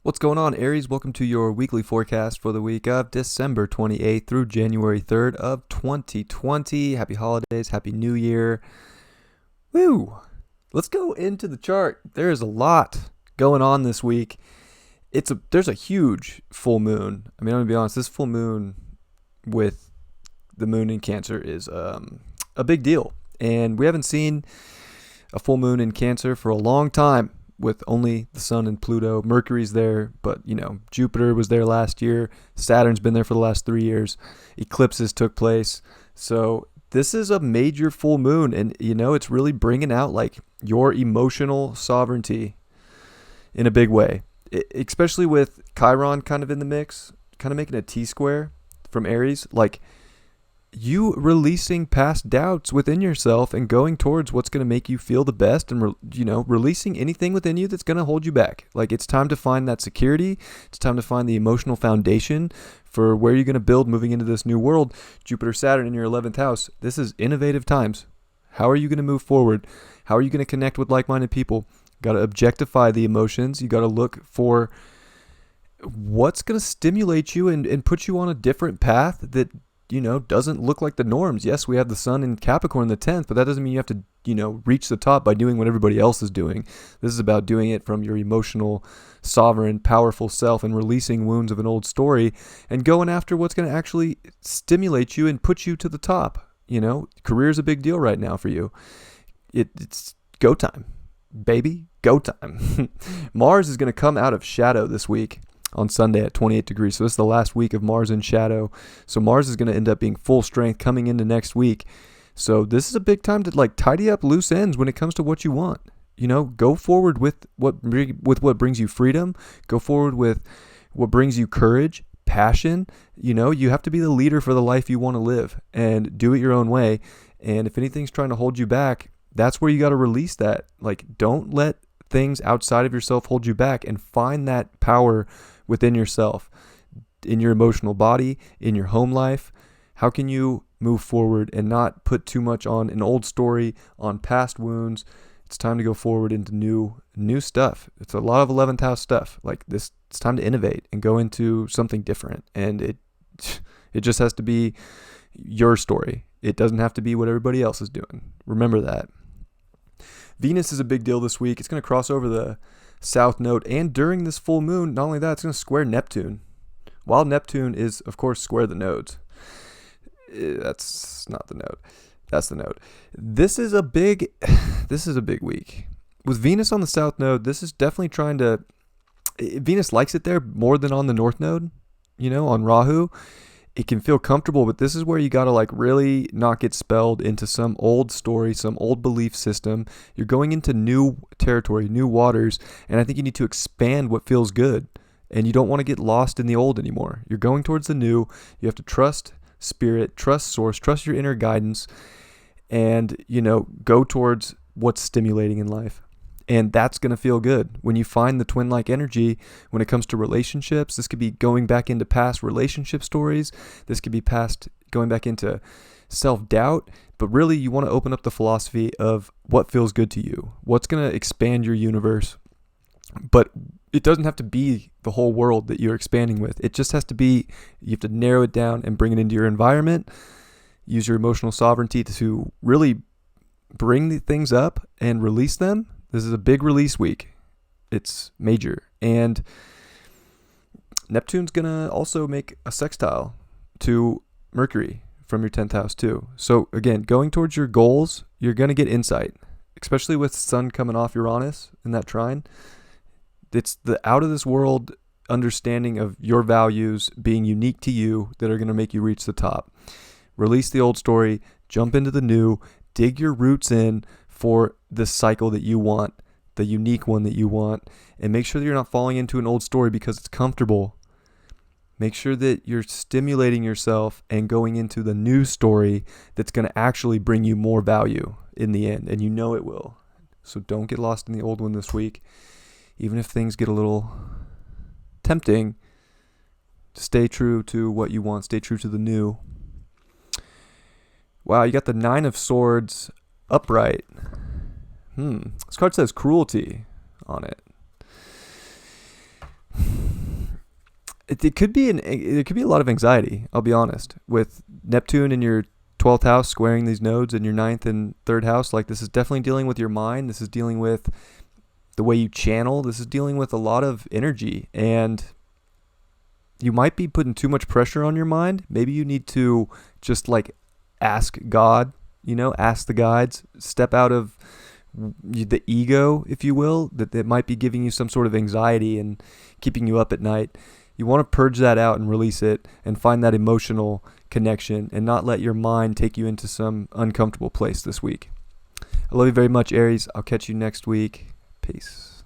What's going on, Aries? Welcome to your weekly forecast for the week of December 28th through January 3rd of 2020. Happy holidays, happy new year. Woo! Let's go into the chart. There is a lot going on this week. There's a huge full moon. I mean, I'm gonna be honest, this full moon with the moon in Cancer is a big deal. And we haven't seen a full moon in Cancer for a long time, with only the sun and Pluto. Mercury's there, but Jupiter was there last year. Saturn's been there for the last 3 years. Eclipses took place. So this is a major full moon, and it's really bringing out like your emotional sovereignty in a big way, especially with Chiron kind of in the mix, kind of making a T-square from Aries. Like, you releasing past doubts within yourself and going towards what's going to make you feel the best, and releasing anything within you that's going to hold you back. Like, it's time to find that security. It's time to find the emotional foundation for where you're going to build moving into this new world. Jupiter, Saturn in your 11th house. This is innovative times. How are you going to move forward? How are you going to connect with like-minded people? You got to objectify the emotions. You got to look for what's going to stimulate you and put you on a different path that doesn't look like the norms. Yes, we have the sun in Capricorn in the 10th, but that doesn't mean you have to, reach the top by doing what everybody else is doing. This is about doing it from your emotional, sovereign, powerful self and releasing wounds of an old story and going after what's going to actually stimulate you and put you to the top. Career's a big deal right now for you. It's go time, baby, go time. Mars is going to come out of shadow this week on Sunday at 28 degrees. So this is the last week of Mars in shadow. So Mars is going to end up being full strength coming into next week. So this is a big time to tidy up loose ends when it comes to what you want. Go forward with what brings you freedom. Go forward with what brings you courage, passion. You have to be the leader for the life you want to live and do it your own way. And if anything's trying to hold you back, that's where you got to release that. Don't let things outside of yourself hold you back, and find that power within yourself, in your emotional body, in your home life. How can you move forward and not put too much on an old story, on past wounds? It's time to go forward into new stuff. It's a lot of 11th house stuff. Like this, it's time to innovate and go into something different. And it just has to be your story. It doesn't have to be what everybody else is doing. Remember that. Venus is a big deal this week. It's going to cross over the south node, and during this full moon, not only that, it's going to square Neptune. While Neptune is, of course, square the nodes. That's not the node. That's the node. This is a big week. With Venus on the south node, this is definitely Venus likes it there more than on the north node, on Rahu. It can feel comfortable, but this is where you got to really not get spelled into some old story, some old belief system. You're going into new territory, new waters, and I think you need to expand what feels good, and you don't want to get lost in the old anymore. You're going towards the new. You have to trust spirit, trust source, trust your inner guidance, and, go towards what's stimulating in life. And that's going to feel good when you find the twin-like energy when it comes to relationships. This could be going back into past relationship stories. This could be going back into self-doubt. But really, you want to open up the philosophy of what feels good to you. What's going to expand your universe. But it doesn't have to be the whole world that you're expanding with. It just has to be, you have to narrow it down and bring it into your environment. Use your emotional sovereignty to really bring the things up and release them. This is a big release week. It's major. And Neptune's going to also make a sextile to Mercury from your 10th house too. So again, going towards your goals, you're going to get insight, especially with Sun coming off Uranus in that trine. It's the out of this world understanding of your values being unique to you that are going to make you reach the top. Release the old story, jump into the new, dig your roots in for the cycle that you want, the unique one that you want, and make sure that you're not falling into an old story because it's comfortable. Make sure that you're stimulating yourself and going into the new story that's going to actually bring you more value in the end, and it will. So don't get lost in the old one this week. Even if things get a little tempting, stay true to what you want, stay true to the new. Wow, you got the Nine of Swords upright. This card says cruelty on it. It could be a lot of anxiety, I'll be honest. With Neptune in your 12th house squaring these nodes in your 9th and 3rd house, like this is definitely dealing with your mind. This is dealing with the way you channel. This is dealing with a lot of energy, and you might be putting too much pressure on your mind. Maybe you need to just like ask God, ask the guides, step out of the ego, if you will, that might be giving you some sort of anxiety and keeping you up at night. You want to purge that out and release it and find that emotional connection and not let your mind take you into some uncomfortable place this week. I love you very much, Aries. I'll catch you next week. Peace.